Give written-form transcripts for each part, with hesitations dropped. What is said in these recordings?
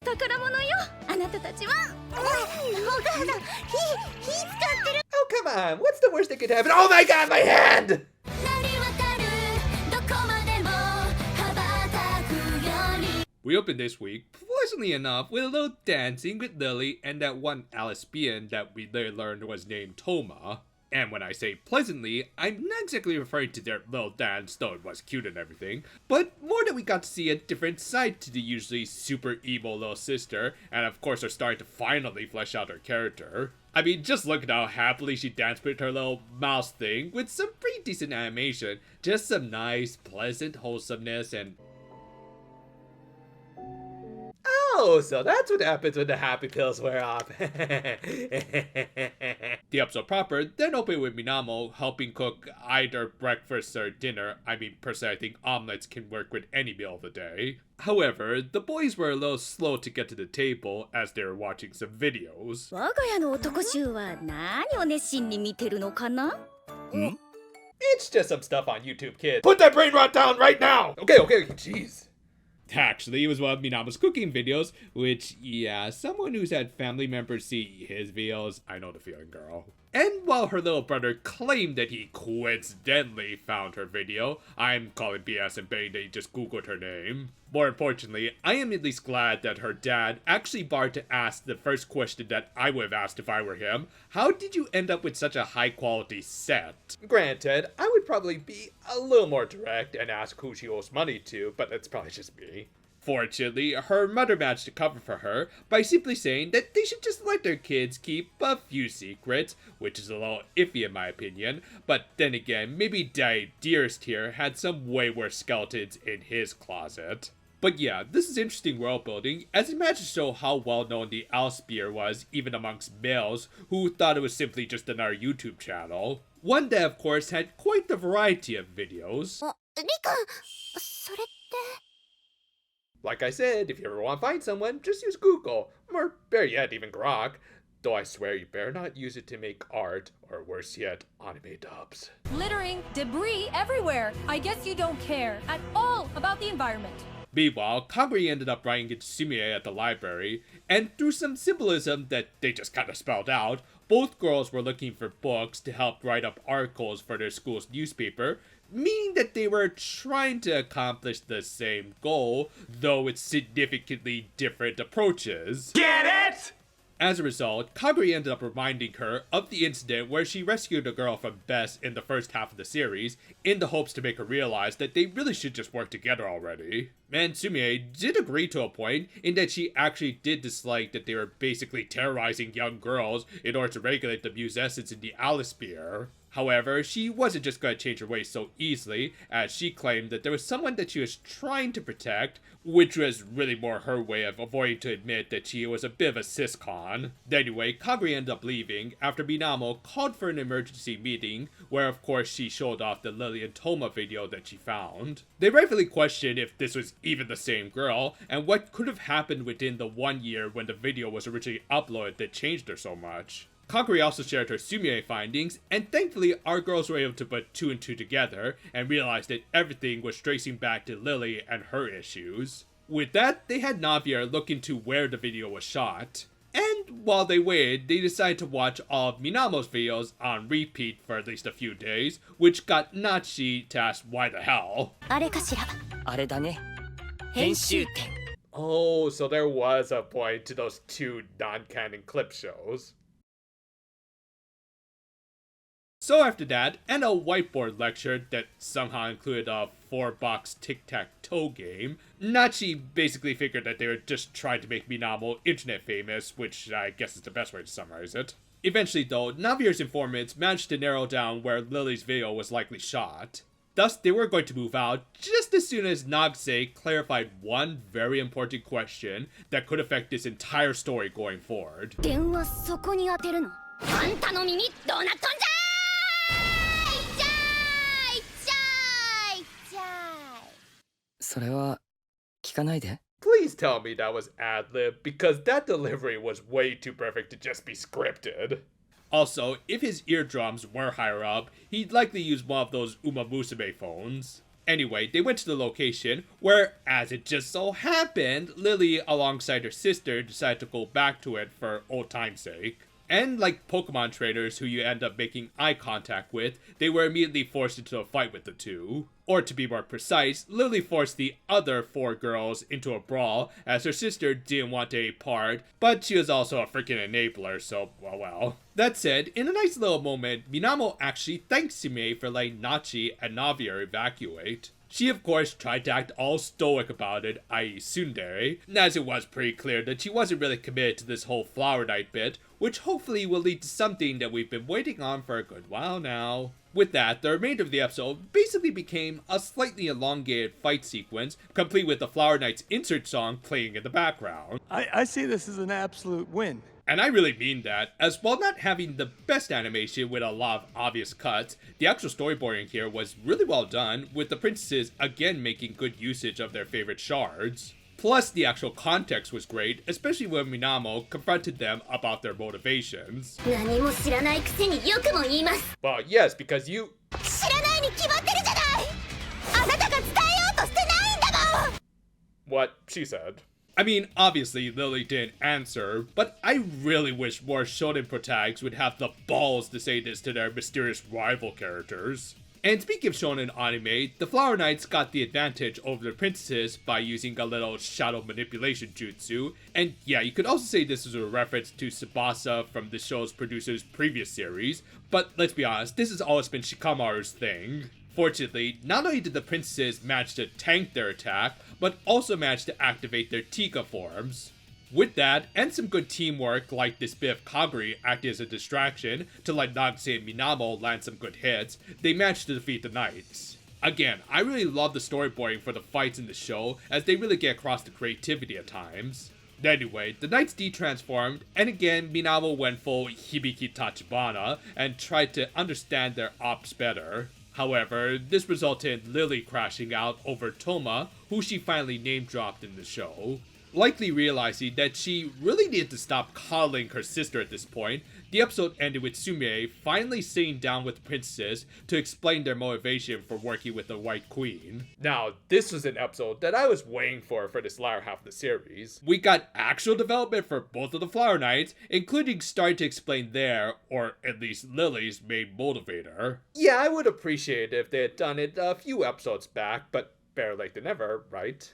Oh, come on. What's the worst that could happen? Oh my god, my hand! We opened this week, pleasantly enough, with a little dancing with Lily and that one lesbian that we later learned was named Toma. And when I say pleasantly, I'm not exactly referring to their little dance, though it was cute and everything, but more that we got to see a different side to the usually super emo little sister, and of course are starting to finally flesh out her character. I mean, just look at how happily she danced with her little mouse thing, with some pretty decent animation, just some nice, pleasant wholesomeness and... Oh, so that's what happens when the happy pills wear off. The episode proper then opened with Minamo helping cook either breakfast or dinner. I mean, personally, I think omelets can work with any meal of the day. However, the boys were a little slow to get to the table as they were watching some videos. It's just some stuff on YouTube, kid. Put that brain rot down right now! Okay, jeez. Actually, it was one of Minamo's cooking videos, which, yeah, someone who's had family members see his videos, I know the feeling, girl. And while her little brother claimed that he coincidentally found her video, I'm calling BS and betting that he just googled her name. More importantly, I am at least glad that her dad actually bothered to ask the first question that I would have asked if I were him. How did you end up with such a high quality set? Granted, I would probably be a little more direct and ask who she owes money to, but that's probably just me. Fortunately, her mother managed to cover for her by simply saying that they should just let their kids keep a few secrets, which is a little iffy in my opinion, but then again, maybe Daddy Dearest here had some way worse skeletons in his closet. But yeah, this is interesting world building, as it managed to show how well known the Owlspear was even amongst males who thought it was simply just another YouTube channel. One that of course had quite the variety of videos. Like I said, if you ever want to find someone, just use Google, or better yet, even Grok. Though I swear you better not use it to make art, or worse yet, anime dubs. Littering, debris everywhere. I guess you don't care at all about the environment. Meanwhile, Kaguri ended up writing into Sumie at the library, and through some symbolism that they just kind of spelled out, both girls were looking for books to help write up articles for their school's newspaper, meaning that they were trying to accomplish the same goal, though with significantly different approaches. Get it?! As a result, Kaguri ended up reminding her of the incident where she rescued a girl from Bess in the first half of the series, in the hopes to make her realize that they really should just work together already. And Sumie did agree to a point, in that she actually did dislike that they were basically terrorizing young girls in order to regulate the muse essence in the Owlspear. However, she wasn't just going to change her ways so easily, as she claimed that there was someone that she was trying to protect, which was really more her way of avoiding to admit that she was a bit of a siscon. Anyway, Kaguri ended up leaving after Minamo called for an emergency meeting, where of course she showed off the Lily and Toma video that she found. They rightfully questioned if this was even the same girl, and what could have happened within the 1 year when the video was originally uploaded that changed her so much. Kaguri also shared her Sumie findings, and thankfully our girls were able to put 2 and 2 together and realized that everything was tracing back to Lily and her issues. With that, they had Navia look into where the video was shot. And while they waited, they decided to watch all of Minamo's videos on repeat for at least a few days, which got Nachi to ask why the hell. Oh, so there was a point to those 2 non-canon clip shows. So after that, and a whiteboard lecture that somehow included a 4-box tic-tac-toe game, Nachi basically figured that they were just trying to make Minamo internet famous, which I guess is the best way to summarize it. Eventually though, Navia's informants managed to narrow down where Lily's video was likely shot. Thus, they were going to move out just as soon as Nagsei clarified one very important question that could affect this entire story going forward. それは聞かないで。 Please tell me that was ad-lib, because that delivery was way too perfect to just be scripted. Also, if his eardrums were higher up, he'd likely use one of those Uma Musume phones. Anyway, they went to the location where, as it just so happened, Lily, alongside her sister, decided to go back to it for old time's sake. And like Pokemon trainers who you end up making eye contact with, they were immediately forced into a fight with the two. Or to be more precise, Lily forced the other 4 girls into a brawl as her sister didn't want any part, but she was also a freaking enabler, so well. That said, in a nice little moment, Minamo actually thanked Sumie for letting Nachi and Navia evacuate. She of course tried to act all stoic about it, i.e. tsundere, as it was pretty clear that she wasn't really committed to this whole Flower Night bit, which hopefully will lead to something that we've been waiting on for a good while now. With that, the remainder of the episode basically became a slightly elongated fight sequence, complete with the Flower Night's insert song playing in the background. I see this as an absolute win. And I really mean that, as while not having the best animation with a lot of obvious cuts, the actual storyboarding here was really well done, with the princesses again making good usage of their favorite shards. Plus, the actual context was great, especially when Minamo confronted them about their motivations. 何も知らないくせによくも言います。 Well, yes, because you... 知らないに決まってるじゃない。あなたが伝えようとしてないんだもん。 What she said. I mean, obviously Lily didn't answer, but I really wish more shonen protagonists would have the balls to say this to their mysterious rival characters. And speaking of shonen anime, the Flower Knights got the advantage over the princesses by using a little shadow manipulation jutsu, and yeah, you could also say this is a reference to Tsubasa from the show's producer's previous series, but let's be honest, this has always been Shikamaru's thing. Fortunately, not only did the princesses manage to tank their attack, but also managed to activate their Tika forms. With that, and some good teamwork like this bit of Kaguri acting as a distraction to let Nagase and Minamo land some good hits, they managed to defeat the Knights. Again, I really love the storyboarding for the fights in the show, as they really get across the creativity at times. Anyway, the Knights de-transformed, and again Minamo went full Hibiki Tachibana and tried to understand their ops better. However, this resulted in Lily crashing out over Toma, who she finally name-dropped in the show. Likely realizing that she really needed to stop coddling her sister at this point, the episode ended with Sumie finally sitting down with the princesses to explain their motivation for working with the White Queen. Now, this was an episode that I was waiting for this latter half of the series. We got actual development for both of the Flower Knights, including starting to explain their, or at least Lily's, main motivator. Yeah, I would appreciate it if they had done it a few episodes back, but better late than never, right?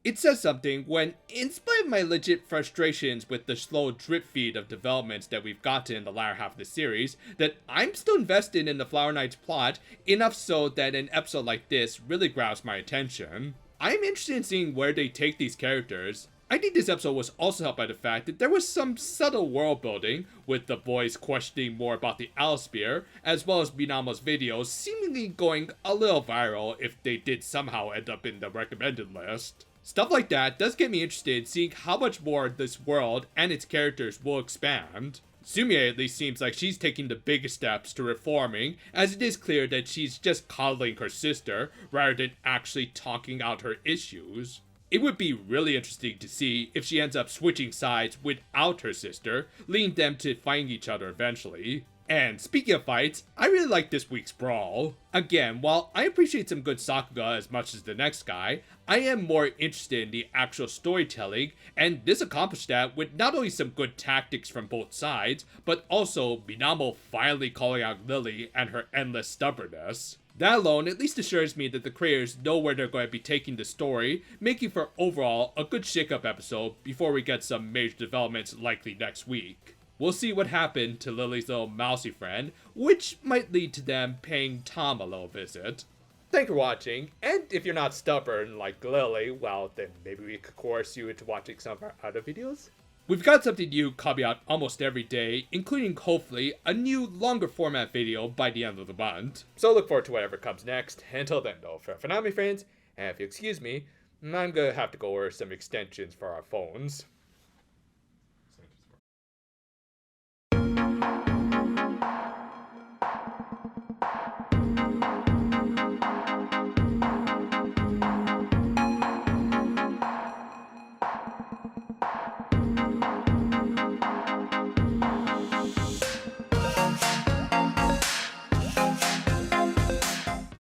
It says something when, in spite of my legit frustrations with the slow drip feed of developments that we've gotten in the latter half of the series, that I'm still invested in the Flower Knights plot, enough so that an episode like this really grabs my attention. I'm interested in seeing where they take these characters. I think this episode was also helped by the fact that there was some subtle world building, with the boys questioning more about the Owl Spear, as well as Minamo's videos seemingly going a little viral if they did somehow end up in the recommended list. Stuff like that does get me interested in seeing how much more this world and its characters will expand. Sumie at least seems like she's taking the biggest steps to reforming, as it is clear that she's just coddling her sister rather than actually talking out her issues. It would be really interesting to see if she ends up switching sides without her sister, leading them to fighting each other eventually. And speaking of fights, I really like this week's brawl. Again, while I appreciate some good Sakuga as much as the next guy, I am more interested in the actual storytelling, and this accomplished that with not only some good tactics from both sides, but also Minamo finally calling out Lily and her endless stubbornness. That alone at least assures me that the creators know where they're going to be taking the story, making for overall a good shake-up episode before we get some major developments likely next week. We'll see what happened to Lily's little mousy friend, which might lead to them paying Tom a little visit. Thanks for watching, and if you're not stubborn like Lily, well then maybe we could coerce you into watching some of our other videos? We've got something new coming out almost every day, including hopefully a new longer format video by the end of the month. So look forward to whatever comes next. Until then though, for now my friends, and if you excuse me, I'm gonna have to go order some extensions for our phones.